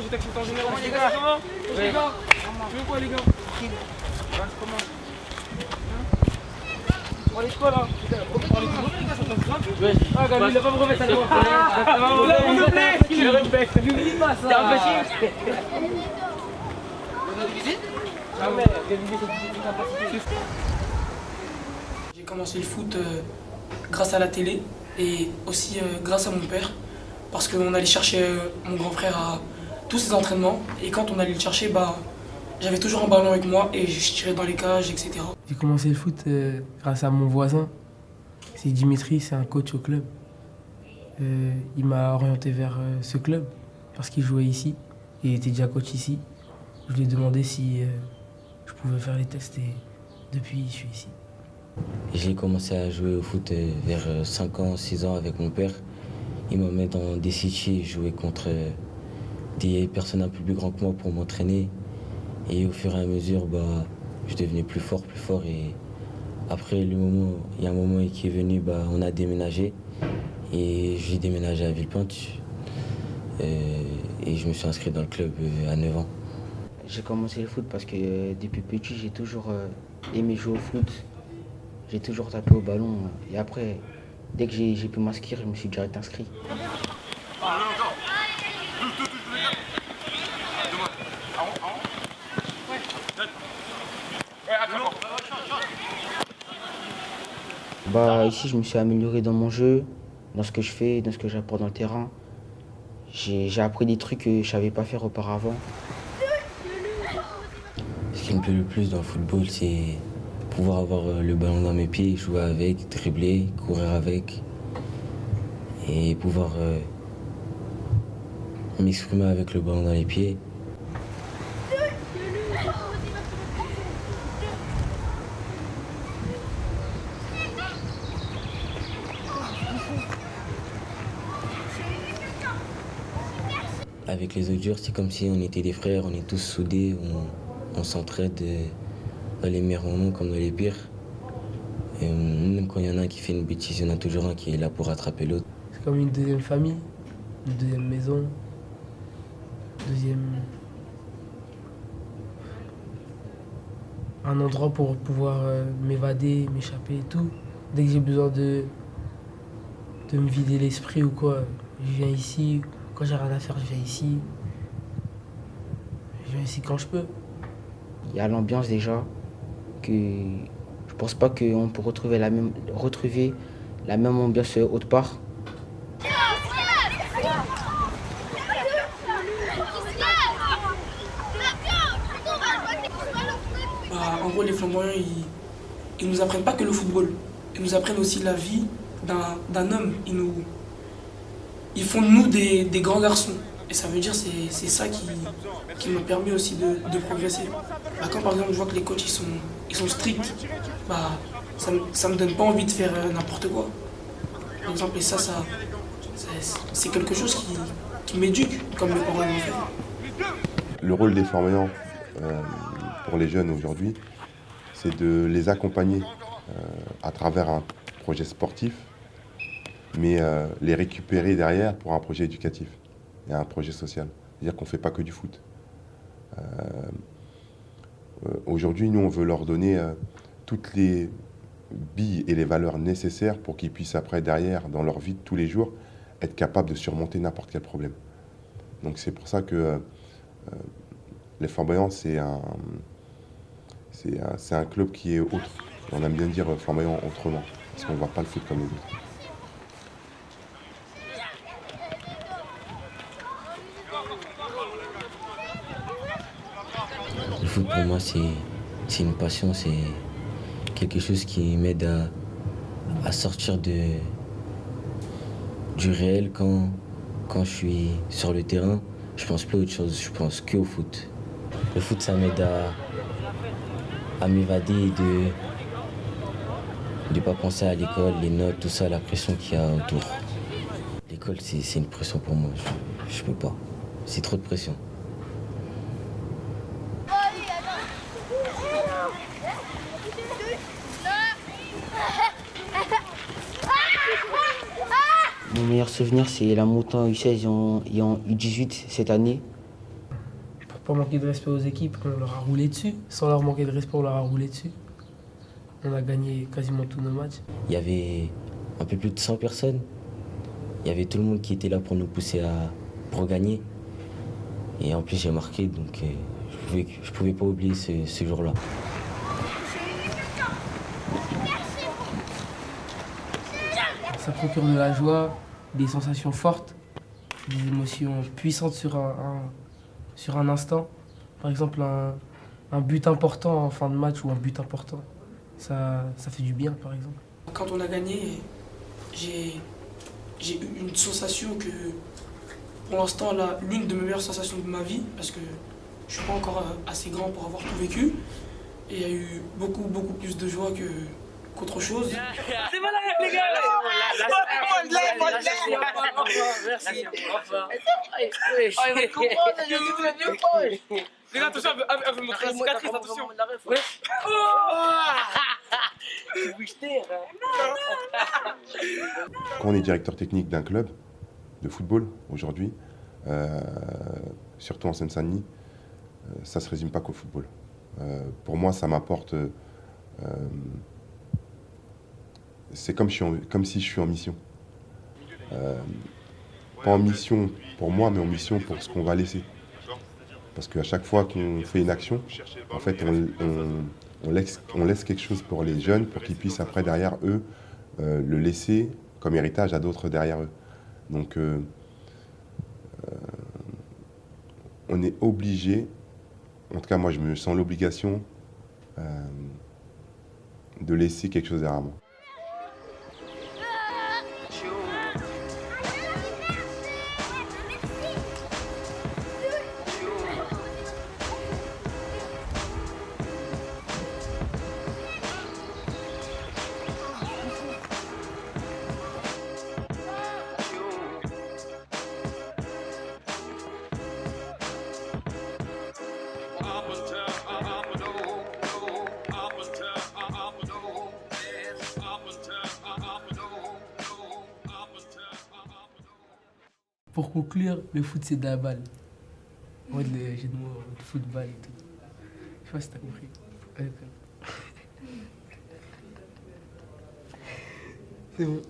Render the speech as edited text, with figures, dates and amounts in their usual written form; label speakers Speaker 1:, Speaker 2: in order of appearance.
Speaker 1: t'acceptes en général. Les gars, comment? Les gars, tu veux quoi, les gars? Comment? On est quoi là? On est trop les gars, ça tombe grave. Ah, Gabi, il a pas me remettre à l'eau. S'il vous plaît, je le respecte. N'oublie pas ça. T'es empêché. J'ai commencé le foot grâce à la télé et aussi grâce à mon père. Parce qu'on allait chercher mon grand frère à tous ses entraînements. Et quand on allait le chercher, j'avais toujours un ballon avec moi et je tirais dans les cages, etc. J'ai commencé le foot grâce à mon voisin. C'est Dimitri, c'est un coach au club. Il m'a orienté vers ce club parce qu'il jouait ici et il était déjà coach ici. Je lui ai demandé si je pouvais faire les tests et depuis je suis ici.
Speaker 2: J'ai commencé à jouer au foot vers 5 ans, 6 ans avec mon père. Il m'a mis dans des cités, jouer contre des personnes un peu plus grandes que moi pour m'entraîner. Et au fur et à mesure, je devenais plus fort. Et après, il y a un moment qui est venu, on a déménagé. Et j'ai déménagé à Villepinte. Et je me suis inscrit dans le club à 9 ans.
Speaker 3: J'ai commencé le foot parce que depuis petit, j'ai toujours aimé jouer au foot. J'ai toujours tapé au ballon. Et après, dès que j'ai pu m'inscrire, je me suis direct inscrit. Ici, je me suis amélioré dans mon jeu, dans ce que je fais, dans ce que j'apporte dans le terrain. J'ai appris des trucs que je ne savais pas faire auparavant.
Speaker 2: Ce qui me plaît le plus dans le football, c'est pouvoir avoir le ballon dans mes pieds, jouer avec, dribbler, courir avec et pouvoir m'exprimer avec le ballon dans les pieds. Avec les autres joueurs, c'est comme si on était des frères, on est tous soudés, on s'entraide dans les meilleurs moments comme dans les pires. Et même quand il y en a un qui fait une bêtise, il y en a toujours un qui est là pour rattraper l'autre.
Speaker 1: C'est comme une deuxième famille, une deuxième maison, un endroit pour pouvoir m'évader, m'échapper et tout. Dès que j'ai besoin de me vider l'esprit ou quoi, je viens ici. Quand j'ai rien à faire, je viens ici. Je viens ici quand je peux.
Speaker 3: Il y a l'ambiance déjà, que je pense pas qu'on peut retrouver la même ambiance autre part.
Speaker 4: En gros, les flamboyants, ils nous apprennent pas que le football. Ils nous apprennent aussi la vie d'un homme. Ils font de nous des grands garçons. Et ça veut dire c'est ça qui m'a permis aussi de progresser. Quand par exemple je vois que les coachs ils sont stricts, ça me donne pas envie de faire n'importe quoi. Par exemple, et ça c'est quelque chose qui m'éduque, comme mes parents l'ont fait.
Speaker 5: Le rôle des flamboyants pour les jeunes aujourd'hui, c'est de les accompagner à travers un projet sportif, mais les récupérer derrière pour un projet éducatif et un projet social. C'est-à-dire qu'on ne fait pas que du foot. Aujourd'hui, nous, on veut leur donner toutes les billes et les valeurs nécessaires pour qu'ils puissent après, derrière, dans leur vie de tous les jours, être capables de surmonter n'importe quel problème. Donc c'est pour ça que les Flamboyants, c'est un club qui est autre. On aime bien dire Flamboyant autrement, parce qu'on ne voit pas le foot comme les autres.
Speaker 2: Le foot pour moi c'est une passion, c'est quelque chose qui m'aide à sortir du réel quand je suis sur le terrain. Je pense plus à autre chose, je pense que au foot. Le foot ça m'aide à m'évader et de ne pas penser à l'école, les notes, tout ça, la pression qu'il y a autour. L'école c'est une pression pour moi, je peux pas, c'est trop de pression.
Speaker 3: Mon meilleur souvenir, c'est la montée en U16 et en U18 cette année.
Speaker 6: pas manqué de respect aux équipes, on leur a roulé dessus. Sans leur manquer de respect, on leur a roulé dessus. On a gagné quasiment tous nos matchs.
Speaker 2: Il y avait un peu plus de 100 personnes. Il y avait tout le monde qui était là pour nous pousser pour gagner. Et en plus, j'ai marqué, donc je pouvais pas oublier ce jour-là.
Speaker 6: Ça procure de la joie, des sensations fortes, des émotions puissantes sur un instant. Par exemple, un but important en fin de match ou un but important, ça fait du bien, par exemple.
Speaker 1: Quand on a gagné, j'ai eu une sensation que, pour l'instant, l'une de mes meilleures sensations de ma vie, parce que je suis pas encore assez grand pour avoir tout vécu. Et il y a eu beaucoup plus de joie qu'autre chose.
Speaker 7: C'est mal les gars. Merci. Les gars, attention, elle veut montrer la cicatrice, attention.
Speaker 5: Quand on est directeur technique d'un club de football aujourd'hui, surtout en Seine-Saint-Denis, ça ne se résume pas qu'au football. Pour moi, ça m'apporte... c'est comme si je suis en mission. Pas en mission pour moi, mais en mission pour ce qu'on va laisser. Parce qu'à chaque fois qu'on fait une action, en fait, on laisse quelque chose pour les jeunes, pour qu'ils puissent après, derrière eux, le laisser comme héritage à d'autres derrière eux. Donc, on est obligé, en tout cas moi je me sens l'obligation de laisser quelque chose derrière moi.
Speaker 6: Pour conclure, le foot c'est de la balle. En mode le jeu de mots, le football et tout. Je sais pas si t'as compris. C'est bon.